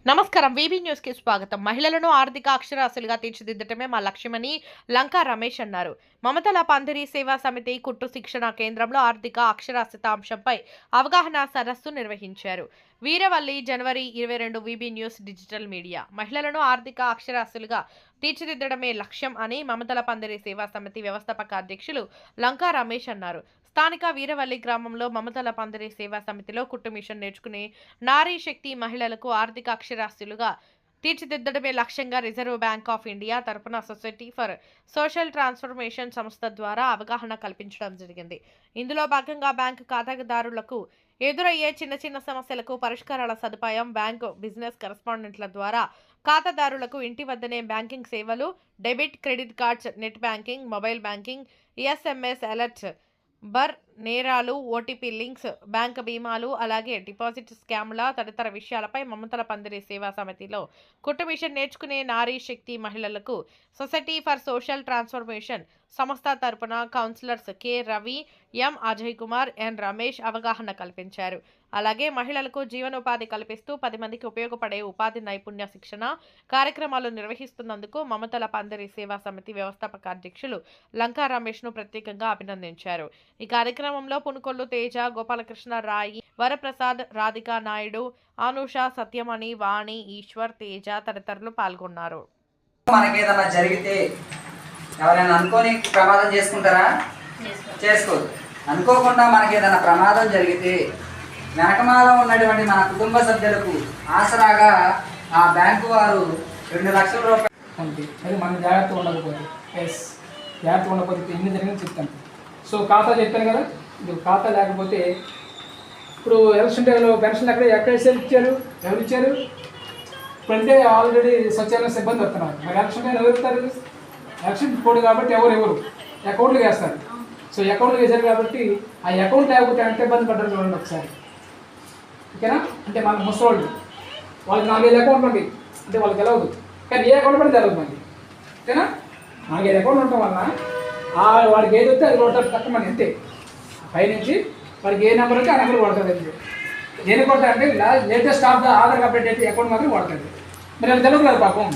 నమస్కారం VB news కి స్వాగతం. మహిళలను ఆర్థిక అక్షరాస్యులుగా తీర్చిదిద్దటమే మా లక్ష్యమని లంకా రమేష్ అన్నారు. మమతల పందిరి సేవా సమితి కుట్టు శిక్షణ కేంద్రంలో ఆర్థిక అక్షరాస్యత అంశంపై అవగాహన సదస్సు నిర్వహించారు. వీరవల్లి జనవరి 22 వీబీ న్యూస్ డిజిటల్ మీడియా. మహిళలను ఆర్థిక అక్షరాస్యులుగా తీర్చిదిద్దడమే లక్ష్యం అని మమతల పందిరి సేవా సమితి వ్యవస్థాపక అధ్యక్షులు లంకా రమేష్ అన్నారు. స్థానిక వీరవల్లి గ్రామంలో మమతల పందిరి సేవా సమితిలో కుట్టు మిషన్ నేర్చుకునే నారీ శక్తి మహిళలకు ఆర్థిక అక్షరాస్యులుగా తీర్చిదిద్దడమే లక్ష్యంగా రిజర్వ్ బ్యాంక్ ఆఫ్ ఇండియా తరపున సొసైటీ ఫర్ సోషల్ ట్రాన్స్ఫర్మేషన్ సంస్థ ద్వారా అవగాహన కల్పించడం జరిగింది. ఇందులో భాగంగా బ్యాంకు ఖాతాదారులకు ఎదురయ్యే చిన్న చిన్న సమస్యలకు పరిష్కారాల సదుపాయం, బ్యాంకు బిజినెస్ కరెస్పాండెంట్ల ద్వారా ఖాతాదారులకు ఇంటి వద్దనే బ్యాంకింగ్ సేవలు, debit, credit cards, net banking, mobile banking, SMS alerts, నేరాలు, ఓటీపీ లింక్స్, బ్యాంక్ బీమాలు, అలాగే డిపాజిట్ స్కామ్ల తదితర విషయాలపై మమతల పందిరి సేవా సమితిలో కుట్టు మిషన్ నేర్చుకునే నారీ శక్తి మహిళలకు సొసైటీ ఫర్ సోషల్ ట్రాన్స్ఫర్మేషన్ సంస్థ తరపున కౌన్సిలర్స్ కె రవి, ఎం అజయ్ కుమార్, ఎన్ రమేష్ అవగాహన కల్పించారు. అలాగే మహిళలకు జీవనోపాధి కల్పిస్తూ 10 మందికి ఉపయోగపడే ఉపాధి నైపుణ్య శిక్షణ కార్యక్రమాలు నిర్వహిస్తున్నందుకు మమతల పందిరి సేవా సమితి వ్యవస్థాపక అధ్యక్షులు లంకా రమేష్ ను ప్రత్యేకంగా అభినందించారు. ఈ కార్యక్రమంలో పునుకొల్లు తేజ, గోపాలకృష్ణ రాయి, వరప్రసాద్, రాధికా నాయుడు, అనుష, సత్యమణి, వాణి, ఈశ్వర్, తేజ తదితరులు పాల్గొన్నారు. మనకేదన్నా జరిగితే ఎవరైనా అనుకోని ప్రమాదం చేసుకుంటారా? చేసుకోదు. అనుకోకుండా మనకేదైనా ప్రమాదం జరిగితే వెనకమాల ఉన్నటువంటి మన కుటుంబ సభ్యులకు ఆసరాగా ఆ బ్యాంకు వారు 2 లక్షల రూపాయలు అంతే. అది మనం జాగ్రత్తగా ఉండకపోతే జాగ్రత్తగా ఉండకపోతే ఎన్ని జరిగింది చెప్తాను. సో ఖాతా చెప్పాను కదా, ఇది ఖాతా లేకపోతే ఇప్పుడు ఎలక్షన్ టైంలో పెన్షన్ ఎక్కడ ఇచ్చారు, ఎవరు ఇచ్చారు? ఇప్పుడంటే ఆల్రెడీ సచివాలయ సిబ్బంది వస్తున్నారు. మరి ఎలక్షన్ టైం ఎవరు ఇస్తారు? ఎలక్షన్ కోడ్ కాబట్టి ఎవరు అకౌంట్లు వేస్తారు. సో అకౌంట్లు వేశారు కాబట్టి ఆ అకౌంట్ లేకపోతే ఎంత ఇబ్బంది పడ్డారు చూడండి ఒకసారి. ఓకేనా? అంటే మన ముసలోళ్ళు వాళ్ళకి 4-5 అకౌంట్లు ఉంటాయి, అంటే వాళ్ళకి తెలవదు, కానీ ఏ అకౌంట్ పడితే తెలవదు మనకి. ఓకేనా? 4-5 అకౌంట్లు ఉండటం వలన వాడికి ఏది వస్తే అది కొడతారు తక్కువ అంతే. పైనుంచి వాడికి ఏ నెంబర్ అయితే ఆ నెంబర్ కొడుతుంది. అంతే. దేని కొడతా అంటే latest of the Aadhaar update అయితే అకౌంట్ మాత్రం కొడుతుంది. మరి అది తెలవదు కదా పాపం.